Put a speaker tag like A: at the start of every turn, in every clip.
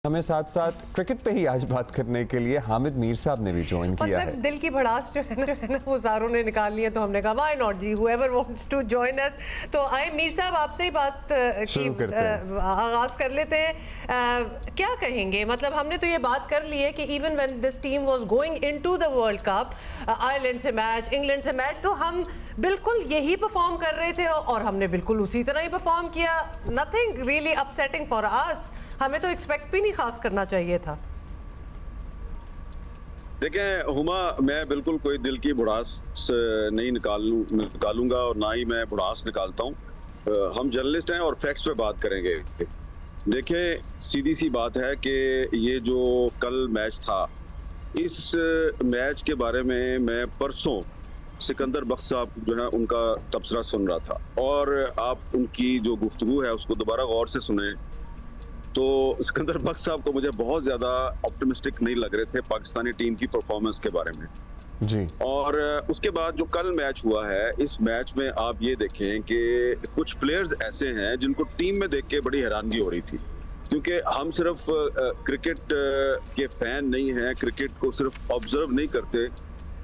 A: हमें साथ साथ क्रिकेट पे ही आज बात करने के लिए हामिद मीर साहब ने भी ज्वाइन किया है।
B: दिल की भड़ास जो है ना वो सारों ने निकाल ली है, तो हमने कहा व्हाई नॉट जी, whoever wants to join us। तो आए मीर साहब आपसे ही बात की आगाज कर लेते हैं। क्या कहेंगे, मतलब हमने तो ये बात कर ली है कि even when this team was going into the world cup, Ireland से मैच, इंग्लैंड से मैच, तो हम बिल्कुल यही परफॉर्म कर रहे थे और हमने बिल्कुल उसी तरह ही परफॉर्म किया। Nothing really upsetting for us, हमें तो एक्सपेक्ट भी नहीं खास करना चाहिए था।
C: देखें हुमा, मैं बिल्कुल कोई दिल की भड़ास नहीं निकालूंगा और ना ही मैं भड़ास निकालता हूँ। हम जर्नलिस्ट हैं और फैक्ट्स पे बात करेंगे। देखें, सीधी सी बात है कि ये जो कल मैच था, इस मैच के बारे में मैं परसों सिकंदर बख्श साहब जो है उनका तबसरा सुन रहा था, और आप उनकी जो गुफ्तगू है उसको दोबारा गौर से सुने तो सिकंदर बख्श साहब को मुझे बहुत ज़्यादा ऑप्टिमिस्टिक नहीं लग रहे थे पाकिस्तानी टीम की परफॉर्मेंस के बारे में जी। और उसके बाद जो कल मैच हुआ है, इस मैच में आप ये देखें कि कुछ प्लेयर्स ऐसे हैं जिनको टीम में देख के बड़ी हैरानगी हो रही थी, क्योंकि हम सिर्फ क्रिकेट के फैन नहीं हैं, क्रिकेट को सिर्फ ऑब्जर्व नहीं करते,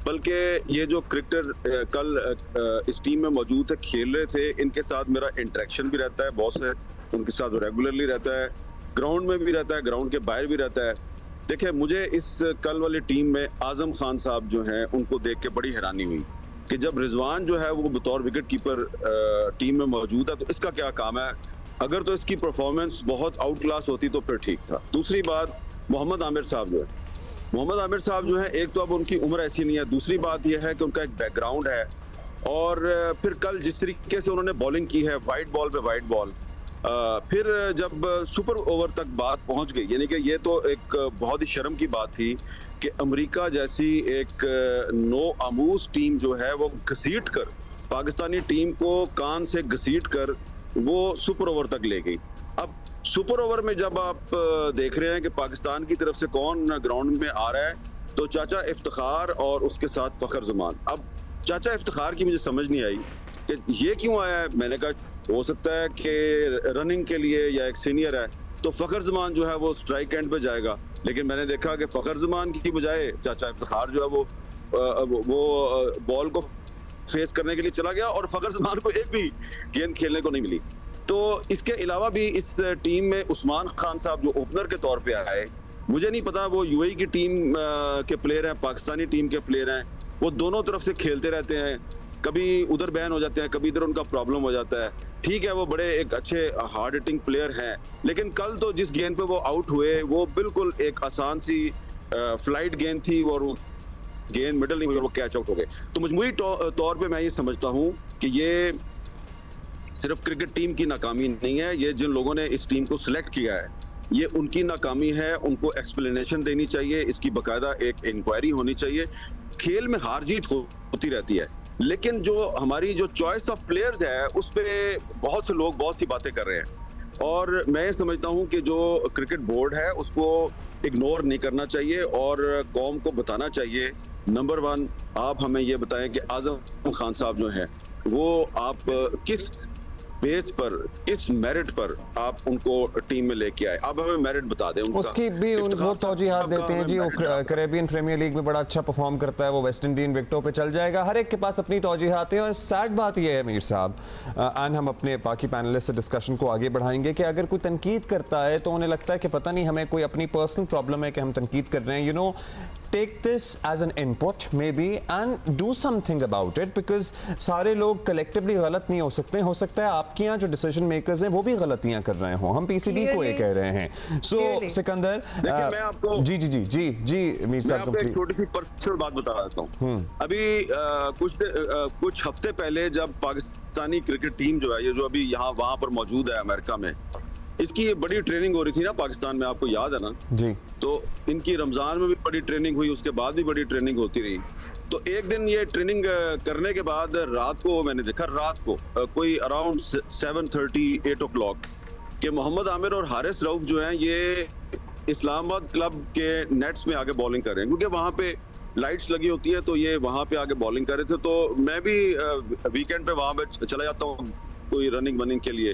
C: बल्कि ये जो क्रिकेटर कल इस टीम में मौजूद थे, खेल रहे थे, इनके साथ मेरा इंटरेक्शन भी रहता है, बहुत से उनके साथ रेगुलरली रहता है, ग्राउंड में भी रहता है, ग्राउंड के बाहर भी रहता है। देखिए, मुझे इस कल वाली टीम में आजम खान साहब जो हैं उनको देख के बड़ी हैरानी हुई कि जब रिजवान जो है वो बतौर विकेट कीपर टीम में मौजूद है तो इसका क्या काम है। अगर तो इसकी परफॉर्मेंस बहुत आउट क्लास होती तो फिर ठीक था। दूसरी बात, मोहम्मद आमिर साहब जो है, एक तो अब उनकी उम्र ऐसी नहीं है, दूसरी बात यह है कि उनका एक बैकग्राउंड है, और फिर कल जिस तरीके से उन्होंने बॉलिंग की है, वाइट बॉल पे वाइट बॉल, फिर जब सुपर ओवर तक बात पहुंच गई, यानी कि ये तो एक बहुत ही शर्म की बात थी कि अमेरिका जैसी एक नो आमूज टीम जो है वो घसीट कर पाकिस्तानी टीम को कान से घसीट कर वो सुपर ओवर तक ले गई। अब सुपर ओवर में जब आप देख रहे हैं कि पाकिस्तान की तरफ से कौन ग्राउंड में आ रहा है, तो चाचा इफ्तिखार और उसके साथ फखर जमान। अब चाचा इफ्तिखार की मुझे समझ नहीं आई कि ये क्यों आया है। मैंने कहा हो सकता है कि रनिंग के लिए या एक सीनियर है, तो फखर जमान जो है वो स्ट्राइक एंड पे जाएगा, लेकिन मैंने देखा कि फखर जमान की बजाय चाचा इफ्तिखार जो है वो बॉल को फेस करने के लिए चला गया और फखर जमान को एक भी गेंद खेलने को नहीं मिली। तो इसके अलावा भी इस टीम में उस्मान खान साहब जो ओपनर के तौर पे आए, मुझे नहीं पता वो यूएई की टीम के प्लेयर हैं, पाकिस्तानी टीम के प्लेयर हैं, वो दोनों तरफ से खेलते रहते हैं, कभी उधर बैन हो जाते हैं, कभी इधर उनका प्रॉब्लम हो जाता है। ठीक है, वो बड़े एक अच्छे हार्ड हिटिंग प्लेयर हैं, लेकिन कल तो जिस गेंद पे वो आउट हुए वो बिल्कुल एक आसान सी फ्लाइट गेंद थी और वो गेंद मिडल नहीं हुई और वो कैच आउट हो गए। तो मजमूई तौर पे मैं ये समझता हूँ कि ये सिर्फ क्रिकेट टीम की नाकामी नहीं है, ये जिन लोगों ने इस टीम को सिलेक्ट किया है ये उनकी नाकामी है। उनको एक्सप्लेनेशन देनी चाहिए, इसकी बाकायदा एक इंक्वायरी होनी चाहिए। खेल में हार जीत होती रहती है, लेकिन जो हमारी जो चॉइस ऑफ प्लेयर्स है उस पे बहुत से लोग बहुत सी बातें कर रहे हैं, और मैं समझता हूं कि जो क्रिकेट बोर्ड है उसको इग्नोर नहीं करना चाहिए और कौम को बताना चाहिए। नंबर 1, आप हमें ये बताएं कि आजम खान साहब जो हैं वो आप किस बेस पर, किस मेरिट पर आप उनको टीम में लेके आए, आप हमें मेरिट बता दें।
A: उसकी भी वो तौजीहात देते हैं जी, वो कैरेबियन प्रीमियर लीग में बड़ा अच्छा परफॉर्म करता है, वो वेस्ट इंडियन विकेटों पे चल जाएगा। हर एक के पास अपनी तौजीहात हैं, और सैड बात ये है मीर साहब, एंड हम अपने बाकी पैनलिस्ट से डिस्कशन को आगे बढ़ाएंगे, कि अगर कोई तनकीद करता है तो उन्हें लगता है कि पता नहीं हमें कोई अपनी पर्सनल प्रॉब्लम है कि हम तनकीद कर रहे हैं। You know, take this as an input maybe and do something about it, because सारे लोग collectively गलत नहीं हो सकता है आपके यहाँ जो डिसीजन मेकर्स हैं वो भी गलतियां कर रहे हों। हम पीसीबी को ये कह रहे हैं। सो सिकंदर,
C: मैं आपको
A: जी जी जी जी जी मीर साहब,
C: मैं आपको एक छोटी सी पर्सनल बात बता देता हूँ। अभी कुछ हफ्ते पहले जब पाकिस्तानी क्रिकेट टीम जो है, ये जो अभी यहाँ वहां पर मौजूद है अमेरिका में, इसकी ये बड़ी ट्रेनिंग हो रही थी ना पाकिस्तान में, आपको याद है ना जी। तो इनकी रमजान में भी बड़ी ट्रेनिंग हुई, उसके बाद भी बड़ी ट्रेनिंग होती रही। तो एक दिन ये ट्रेनिंग करने के बाद रात को मैंने देखा, रात को कोई अराउंड 7:30 8 o'clock कि मोहम्मद आमिर और हारिस रऊफ जो हैं ये इस्लामाबाद क्लब के नेट्स में आके बॉलिंग कर रहे हैं, क्योंकि वहाँ पे लाइट्स लगी होती है, तो ये वहाँ पे आके बॉलिंग कर रहे थे। तो मैं भी वीकेंड पे वहाँ पे चला जाता हूँ कोई रनिंग वनिंग के लिए,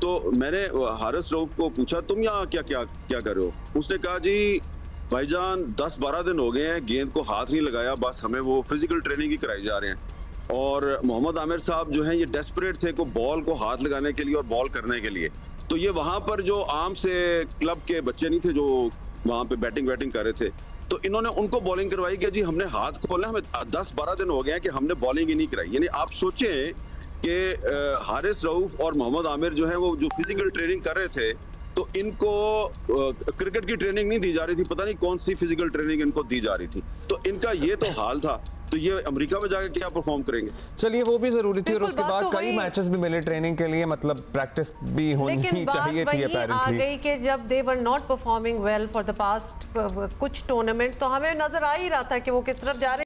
C: तो मैंने हारिस रऊफ को पूछा तुम यहाँ क्या क्या क्या कर रहे हो? उसने कहा जी भाईजान 10-12 दिन हो गए हैं, गेंद को हाथ नहीं लगाया, बस हमें वो फिजिकल ट्रेनिंग ही कराई जा रहे हैं। और मोहम्मद आमिर साहब जो हैं ये डेस्परेट थे को बॉल को हाथ लगाने के लिए और बॉल करने के लिए। तो ये वहां पर जो आम से क्लब के बच्चे नहीं थे जो वहां पे बैटिंग कर रहे थे, तो इन्होंने उनको बॉलिंग करवाई कि जी हमने हाथ खोलना, हमें 10-12 दिन हो गए हैं कि हमने बॉलिंग ही नहीं कराई। यानी आप सोचें कि हारिस रऊफ और मोहम्मद आमिर जो है वो जो फिजिकल ट्रेनिंग कर रहे थे, तो इनको क्रिकेट की ट्रेनिंग नहीं दी जा रही थी, पता नहीं कौन सी फिजिकल ट्रेनिंग इनको दी जा रही थी। तो इनका ये तो हाल था, तो ये अमेरिका में जाकर क्या परफॉर्म करेंगे?
A: चलिए वो भी जरूरी थी और उसके बाद तो कई मैचेस भी मिले ट्रेनिंग के लिए, मतलब प्रैक्टिस भी होनी चाहिए थी अपेरेंटली।
B: आ गई कि जब they were not performing well for the past कुछ टूर्नामेंट्स, तो हमें नजर आ ही रहा था कि वो किस तरफ जा रहे हैं।